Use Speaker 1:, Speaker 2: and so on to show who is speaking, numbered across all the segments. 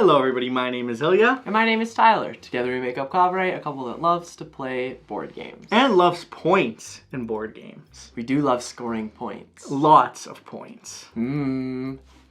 Speaker 1: Hello everybody, my name is Ilya.
Speaker 2: And my name is Tyler. Together we make up Kovray, a couple that loves to play board games.
Speaker 1: And loves points in board games.
Speaker 2: We do love scoring points.
Speaker 1: Lots of points.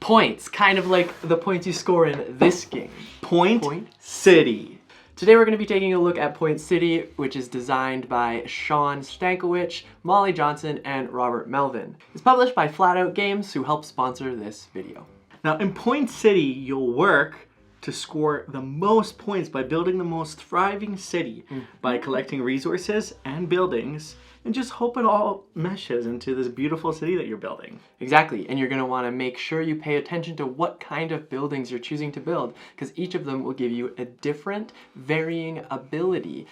Speaker 2: Points, kind of like the points you score in this game.
Speaker 1: Point City.
Speaker 2: Today we're going to be taking a look at Point City, which is designed by Sean Stankiewicz, Molly Johnson, and Robert Melvin. It's published by Flat Out Games, who helped sponsor this video.
Speaker 1: Now in Point City, you'll work to score the most points by building the most thriving city, by collecting resources and buildings, and just hope it all meshes into this beautiful city that you're building.
Speaker 2: Exactly, and you're going to want to make sure you pay attention to what kind of buildings you're choosing to build, because each of them will give you a different, varying ability,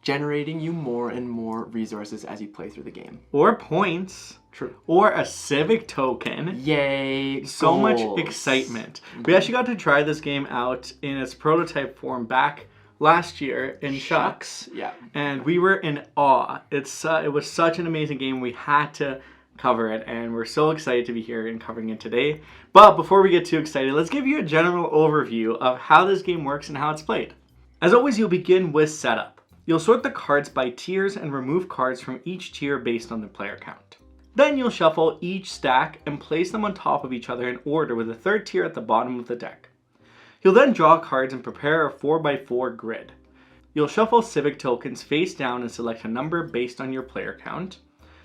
Speaker 2: generating you more and more resources as you play through the game.
Speaker 1: Or points.
Speaker 2: True.
Speaker 1: Or a Civic token.
Speaker 2: Yay,
Speaker 1: so
Speaker 2: goals.
Speaker 1: Much excitement. We actually got to try this game out in its prototype form back last year in Shucks.
Speaker 2: Yeah.
Speaker 1: And we were in awe. It was such an amazing game. We had to cover it, and we're so excited to be here and covering it today. But before we get too excited, let's give you a general overview of how this game works and how it's played. As always, you'll begin with setup. You'll sort the cards by tiers and remove cards from each tier based on the player count. Then you'll shuffle each stack and place them on top of each other in order with the third tier at the bottom of the deck. You'll then draw cards and prepare a 4x4 grid. You'll shuffle Civic tokens face down and select a number based on your player count.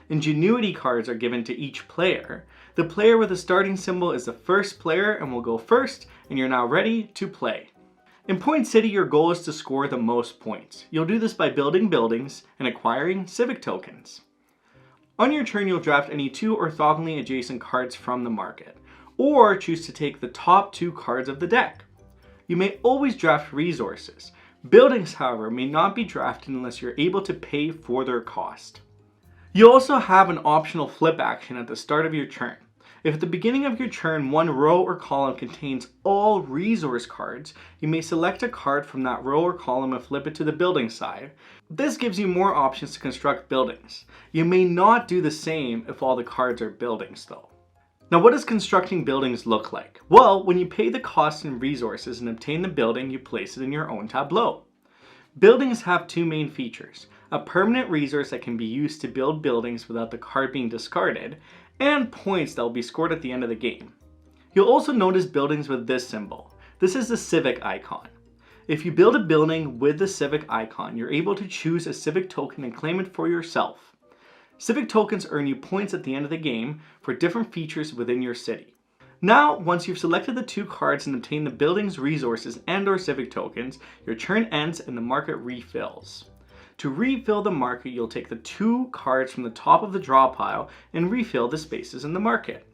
Speaker 1: Ingenuity cards are given to each player. The player with the starting symbol is the first player and will go first, and you're now ready to play. In Point City, your goal is to score the most points. You'll do this by building buildings and acquiring Civic tokens. On your turn, you'll draft any two orthogonally adjacent cards from the market, or choose to take the top two cards of the deck. You may always draft resources. Buildings, however, may not be drafted unless you're able to pay for their cost. You also have an optional flip action at the start of your turn. If at the beginning of your turn one row or column contains all resource cards, you may select a card from that row or column and flip it to the building side. This gives you more options to construct buildings. You may not do the same if all the cards are buildings though. Now what does constructing buildings look like? Well, when you pay the cost in resources and obtain the building, you place it in your own tableau. Buildings have two main features: a permanent resource that can be used to build buildings without the card being discarded, and points that will be scored at the end of the game. You'll also notice buildings with this symbol. This is the Civic icon. If you build a building with the Civic icon, you're able to choose a Civic token and claim it for yourself. Civic tokens earn you points at the end of the game for different features within your city. Now, once you've selected the two cards and obtained the building's resources and/or Civic tokens, your turn ends and the market refills. To refill the market, you'll take the two cards from the top of the draw pile and refill the spaces in the market.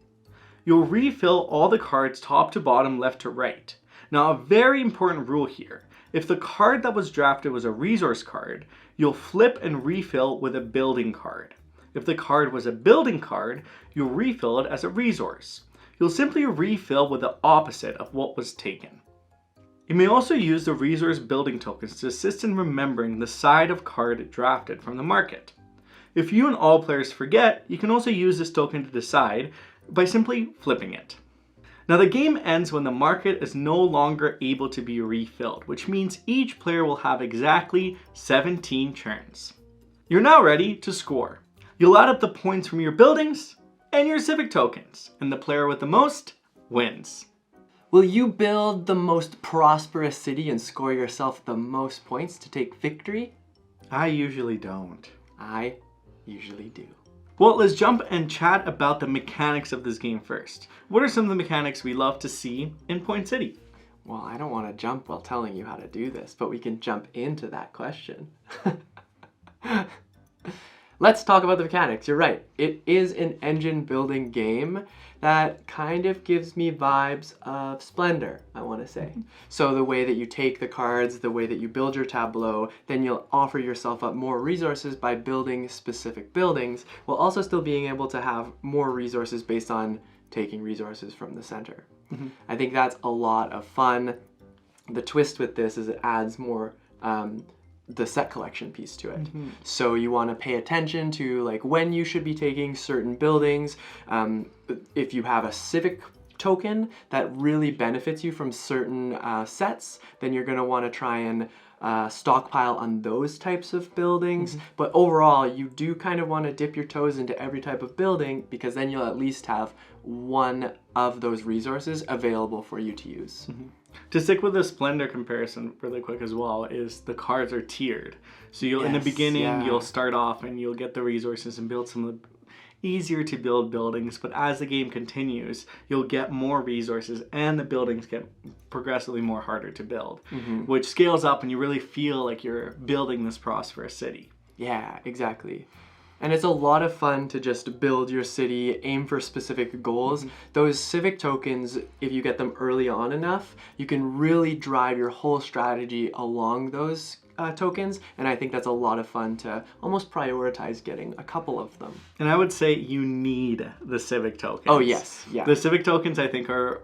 Speaker 1: You'll refill all the cards top to bottom, left to right. Now, a very important rule here: if the card that was drafted was a resource card, you'll flip and refill with a building card. If the card was a building card, you'll refill it as a resource. You'll simply refill with the opposite of what was taken. You may also use the resource building tokens to assist in remembering the side of card drafted from the market. If you and all players forget, you can also use this token to decide by simply flipping it. Now the game ends when the market is no longer able to be refilled, which means each player will have exactly 17 turns. You're now ready to score. You'll add up the points from your buildings and your Civic tokens, and the player with the most wins.
Speaker 2: Will you build the most prosperous city and score yourself the most points to take victory?
Speaker 1: I usually don't.
Speaker 2: I usually do.
Speaker 1: Well, let's jump and chat about the mechanics of this game first. What are some of the mechanics we love to see in Point City?
Speaker 2: Well, I don't want to jump while telling you how to do this, but we can jump into that question. Let's talk about the mechanics. You're right. It is an engine building game that kind of gives me vibes of Splendor, I want to say. So the way that you take the cards, the way that you build your tableau, then you'll offer yourself up more resources by building specific buildings, while also still being able to have more resources based on taking resources from the center. I think that's a lot of fun. The twist with this is it adds more the set collection piece to it. So you want to pay attention to like when you should be taking certain buildings. If you have a Civic token that really benefits you from certain sets, then you're going to want to try and stockpile on those types of buildings. But overall, you do kind of want to dip your toes into every type of building, because then you'll at least have one of those resources available for you to use.
Speaker 1: To stick with the Splendor comparison really quick as well, is the cards are tiered. So you'll in the beginning, you'll start off and you'll get the resources and build some of the easier to build buildings, but as the game continues, you'll get more resources and the buildings get progressively more harder to build, which scales up and you really feel like you're building this prosperous city.
Speaker 2: Yeah, exactly. And it's a lot of fun to just build your city, aim for specific goals. Those civic tokens, if you get them early on enough, you can really drive your whole strategy along those tokens, and I think that's a lot of fun to almost prioritize getting a couple of them.
Speaker 1: And I would say you need the civic tokens.
Speaker 2: Oh yes, yeah.
Speaker 1: The civic tokens, I think, are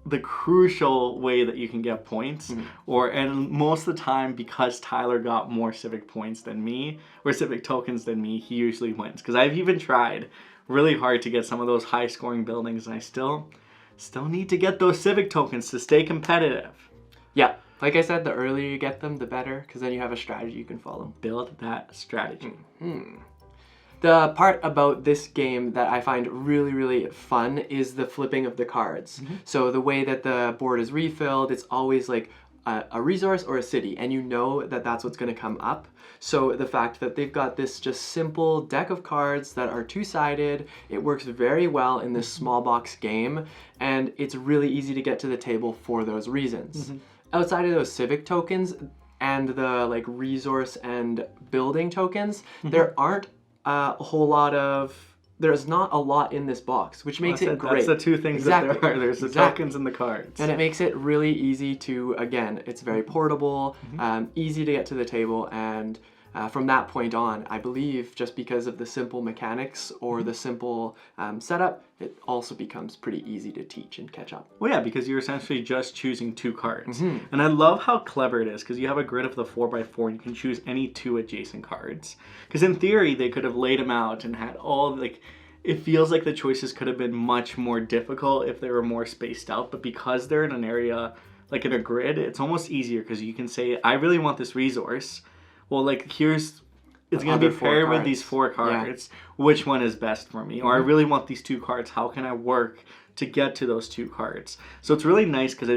Speaker 1: the crucial way that you can get points, and most of the time, because Tyler got more civic points than me, or civic tokens than me, he usually wins. Because I've even tried really hard to get some of those high scoring buildings, and I still need to get those civic tokens to stay competitive.
Speaker 2: Yeah, like I said, the earlier you get them, the better, because then you have a strategy you can follow.
Speaker 1: Build that strategy.
Speaker 2: The part about this game that I find really, really fun is the flipping of the cards. So the way that the board is refilled, it's always like a resource or a city, and you know that that's what's going to come up. So the fact that they've got this just simple deck of cards that are two-sided, it works very well in this small box game, and it's really easy to get to the table for those reasons. Outside of those civic tokens and the like resource and building tokens, there aren't there's not a lot in this box, which makes it great.
Speaker 1: That's the two things that there are. There's the tokens and the cards.
Speaker 2: And it makes it really easy to, again, it's very portable, easy to get to the table, and from that point on, I believe, just because of the simple mechanics or the simple setup, it also becomes pretty easy to teach and catch up.
Speaker 1: Well, yeah, because you're essentially just choosing two cards. And I love how clever it is, because you have a grid of the 4x4 and you can choose any two adjacent cards. Because in theory, they could have laid them out and had all, like, it feels like the choices could have been much more difficult if they were more spaced out. But because they're in an area, like in a grid, it's almost easier, because you can say, I really want this resource. Well, like, it's going to be paired with these 4 cards. Which one is best for me? Or I really want these 2 cards. How can I work to get to those 2 cards? So it's really nice, because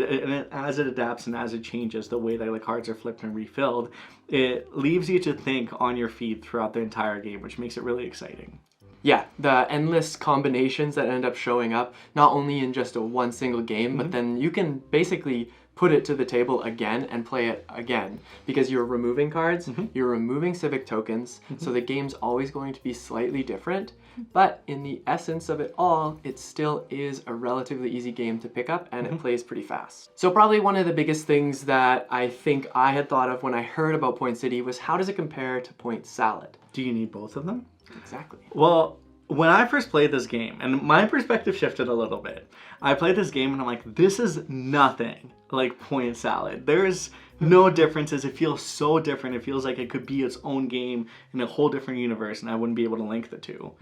Speaker 1: as it adapts and as it changes the way that the cards are flipped and refilled, it leaves you to think on your feet throughout the entire game, which makes it really exciting.
Speaker 2: Yeah, the endless combinations that end up showing up, not only in just one single game, but then you can basically put it to the table again and play it again, because you're removing cards, you're removing civic tokens, so the game's always going to be slightly different, but in the essence of it all, it still is a relatively easy game to pick up, and it plays pretty fast. So probably one of the biggest things that I think I had thought of when I heard about Point City was, how does it compare to Point Salad?
Speaker 1: Do you need both of them?
Speaker 2: Exactly.
Speaker 1: Well, when I first played this game, and my perspective shifted a little bit, I played this game and I'm like, this is nothing like Point Salad. There's no differences. It feels so different. It feels like it could be its own game in a whole different universe, and I wouldn't be able to link the two.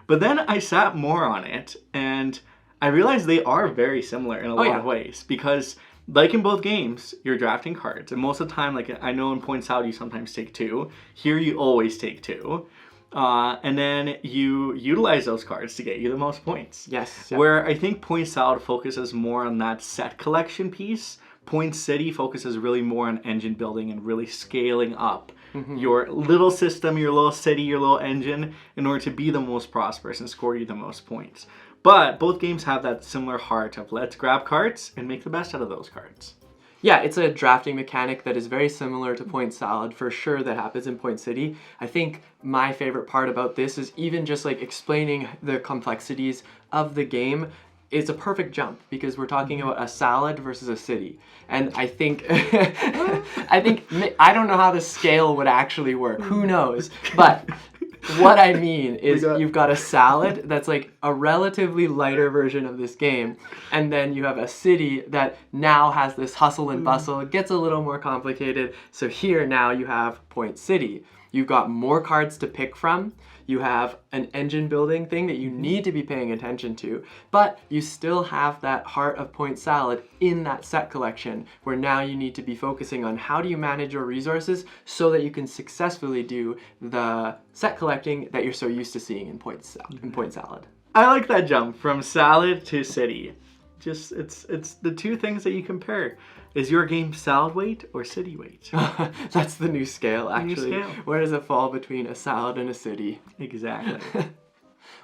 Speaker 1: But then I sat more on it, and I realized they are very similar in a lot of ways, because like in both games, you're drafting cards, and most of the time, like I know in Point Salad you sometimes take 2. Here you always take 2. And then you utilize those cards to get you the most points.
Speaker 2: Yes.
Speaker 1: Where I think Point Salad focuses more on that set collection piece, Point City focuses really more on engine building and really scaling up your little system, your little city, your little engine, in order to be the most prosperous and score you the most points. But both games have that similar heart of let's grab cards and make the best out of those cards.
Speaker 2: Yeah, it's a drafting mechanic that is very similar to Point Salad, for sure, that happens in Point City. I think my favorite part about this is even just like explaining the complexities of the game. It's a perfect jump, because we're talking about a salad versus a city. And I think, I don't know how the scale would actually work. Who knows? But what I mean is you've got a salad that's like a relatively lighter version of this game, and then you have a city that now has this hustle and bustle. It gets a little more complicated. So here now you have Point City. You've got more cards to pick from. You have an engine building thing that you need to be paying attention to, but you still have that heart of Point Salad in that set collection, where now you need to be focusing on how do you manage your resources so that you can successfully do the set collecting that you're so used to seeing in Point Salad.
Speaker 1: I like that jump from salad to city. Just it's the two things that you compare. Is your game salad weight or city weight?
Speaker 2: That's the new scale, actually.
Speaker 1: New scale.
Speaker 2: Where does it fall between a salad and a city?
Speaker 1: Exactly.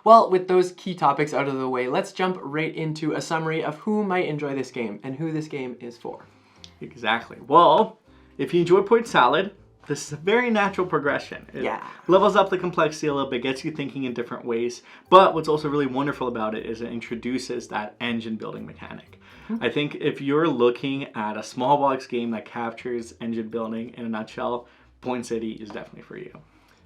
Speaker 2: Well, with those key topics out of the way, let's jump right into a summary of who might enjoy this game and who this game is for.
Speaker 1: Exactly. Well, if you enjoy Point Salad, this is a very natural progression. It
Speaker 2: Yeah.
Speaker 1: levels up the complexity a little bit, gets you thinking in different ways. But what's also really wonderful about it is it introduces that engine building mechanic. I think if you're looking at a small box game that captures engine building in a nutshell, Point City is definitely for you.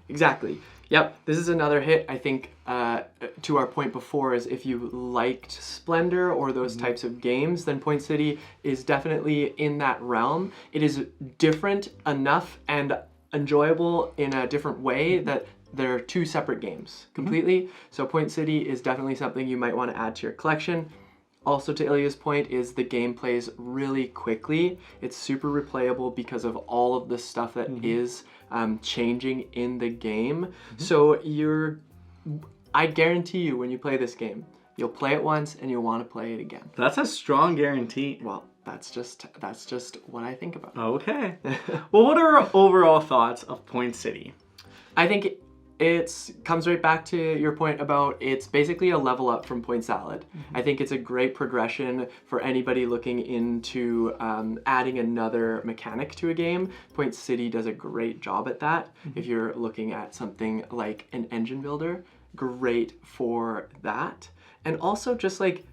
Speaker 2: Exactly. Yep, this is another hit. I think to our point before is if you liked Splendor or those types of games, then Point City is definitely in that realm. It is different enough and enjoyable in a different way that they're two separate games completely. So Point City is definitely something you might want to add to your collection. Also, to Ilya's point, is the game plays really quickly. It's super replayable because of all of the stuff that is changing in the game. So I guarantee you, when you play this game, you'll play it once and you'll want to play it again.
Speaker 1: That's a strong guarantee.
Speaker 2: Well, that's just what I think about.
Speaker 1: Okay. Well, what are our overall thoughts of Point City?
Speaker 2: I think it comes right back to your point about it's basically a level up from Point Salad. I think it's a great progression for anybody looking into adding another mechanic to a game. Point City does a great job at that. If you're looking at something like an engine builder, great for that. And also just like,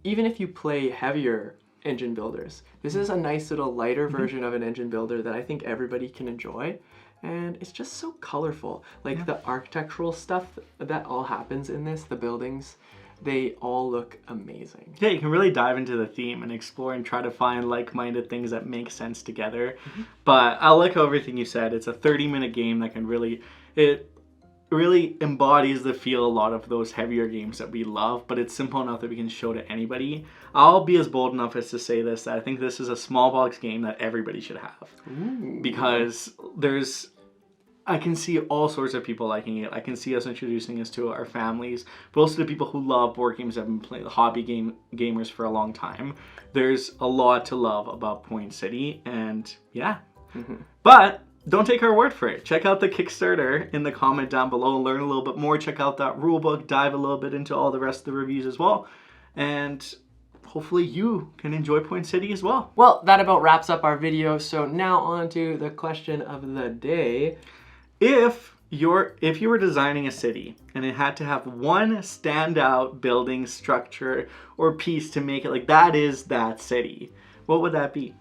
Speaker 2: even if you play heavier engine builders, this is a nice little lighter version of an engine builder that I think everybody can enjoy. And it's just so colorful. Like the architectural stuff that all happens in this, the buildings, they all look amazing.
Speaker 1: Yeah, you can really dive into the theme and explore and try to find like-minded things that make sense together. But I like everything you said. It's a 30-minute game that can really embodies the feel a lot of those heavier games that we love, but it's simple enough that we can show to anybody. I'll be as bold enough as to say this, that I think this is a small box game that everybody should have.
Speaker 2: Ooh.
Speaker 1: Because I can see all sorts of people liking it. I can see us introducing this to our families, but also to people who love board games, that have been playing hobby gamers for a long time. There's a lot to love about Point City, and yeah. But don't take our word for it. Check out the Kickstarter in the comment down below. Learn a little bit more. Check out that rulebook. Dive a little bit into all the rest of the reviews as well. And hopefully you can enjoy Point City as well.
Speaker 2: Well, that about wraps up our video. So now on to the question of the day.
Speaker 1: If you were designing a city and it had to have one standout building, structure, or piece to make it like that is that city, what would that be?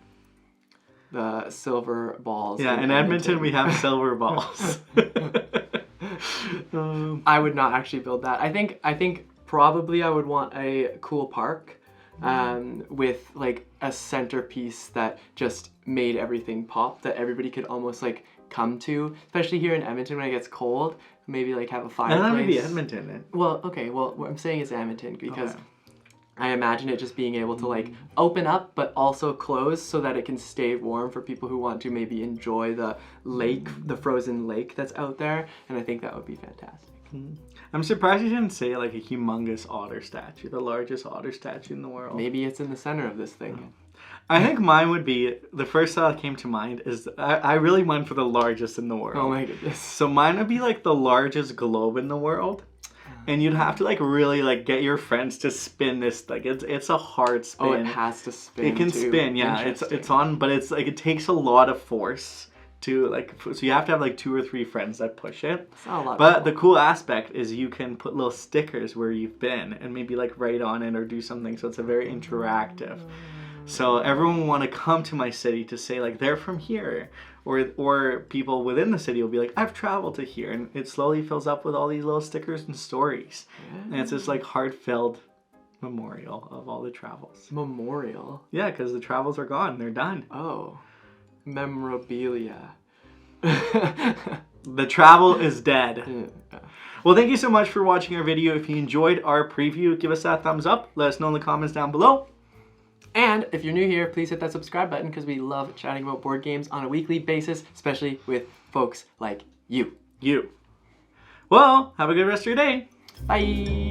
Speaker 2: The silver balls.
Speaker 1: Yeah, in Edmonton we have silver balls.
Speaker 2: I would not actually build that. I think probably I would want a cool park with like a centerpiece that just made everything pop, that everybody could almost like come to, especially here in Edmonton when it gets cold. Maybe like have a fireplace.
Speaker 1: And that would be Edmonton then.
Speaker 2: Well, okay. Well, what I'm saying is Edmonton because I imagine it just being able to like open up but also close so that it can stay warm for people who want to maybe enjoy the lake, the frozen lake that's out there. And I think that would be fantastic.
Speaker 1: I'm surprised you didn't say like a humongous otter statue, the largest otter statue in the world.
Speaker 2: Maybe it's in the center of this thing.
Speaker 1: I think mine would be, the first thought that came to mind is, I really went for the largest in the world.
Speaker 2: Oh my goodness.
Speaker 1: So mine would be like the largest globe in the world. And you'd have to like really like get your friends to spin this, like it's a hard spin.
Speaker 2: Oh, it has to spin.
Speaker 1: It can
Speaker 2: too.
Speaker 1: spin, yeah. It's on, but it's like it takes a lot of force to like, so you have to have like 2 or 3 friends that push it.
Speaker 2: It's not a lot.
Speaker 1: But the cool aspect is you can put little stickers where you've been and maybe like write on it or do something. So it's a very interactive. So everyone will want to come to my city to say like they're from here, or people within the city will be like, I've traveled to here, and it slowly fills up with all these little stickers and stories. And it's this like heartfelt memorial of all the travels.
Speaker 2: Memorial?
Speaker 1: Yeah, because the travels are gone. They're done.
Speaker 2: Oh. Memorabilia.
Speaker 1: The travel is dead. Well, thank you so much for watching our video. If you enjoyed our preview, give us that thumbs up. Let us know in the comments down below.
Speaker 2: And if you're new here, please hit that subscribe button because we love chatting about board games on a weekly basis, especially with folks like you.
Speaker 1: Well, have a good rest of your day.
Speaker 2: Bye.